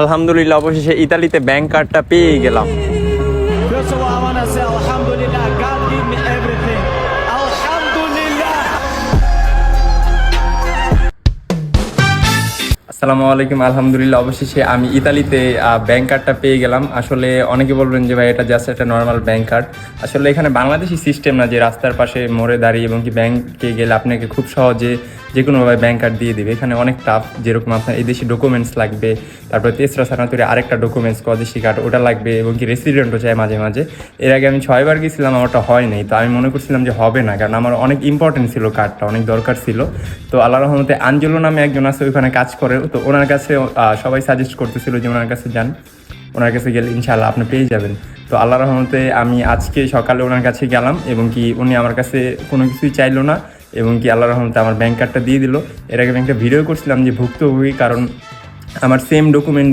আলহামদুলিল্লাহ অবশেষে ইতালিতে ব্যাংক কার্ডটা পেয়ে গেলাম। First of all, I want to say Alhamdulillah, God gave me everything. Alhamdulillah. আসসালামু আলাইকুম। আলহামদুলিল্লাহ অবশেষে আমি ইতালিতে ব্যাংক কার্ডটা পেয়ে গেলাম। আসলে অনেকে বলবেন যে ভাই এটা জাস্ট একটা নর্মাল ব্যাংক কার্ড। আসলে এখানে বাংলাদেশি সিস্টেম না যে রাস্তার পাশে মোড়ে দাঁড়িয়ে এবং কি ব্যাংকে গেলে আপনাকে খুব সহজে যে কোনোভাবে ব্যাংক কার্ড দিয়ে দেবে। এখানে অনেক টাফ, যেরকম আপনার এই দেশি ডকুমেন্টস লাগবে, তারপরে তেসরা সানাতুরে আরেকটা ডকুমেন্টস কদেশি কার্ড ওটা লাগবে, এবং কি রেসিডেন্টও চাই মাঝে মাঝে। এর আগে আমি 6 বার গেছিলাম, আমারটা হয় নাই। তো আমি মনে করছিলাম যে হবে না, কারণ আমার অনেক ইম্পর্টেন্ট ছিল, কার্ডটা অনেক দরকার ছিল। তো আল্লাহ রহমতে আঞ্জলো নামে একজন আছে ওইখানে কাজ করে, তো ওনার কাছে সবাই সাজেস্ট করতেছিল যে ওনার কাছে যান, ওনার কাছে গেলে ইনশাআল্লাহ আপনি পেয়ে যাবেন। তো আল্লাহ রহমতে আমি আজকে সকালে ওনার কাছে গেলাম, এবং কি উনি আমার কাছে কোনো কিছুই চাইলো না, এবং কি আল্লাহ রহমতে আমার ব্যাংক কার্ডটা দিয়ে দিল। এর আগে আমি একটা ভিডিও করছিলাম যে ভুক্তভোগী, কারণ আমার সেম ডকুমেন্ট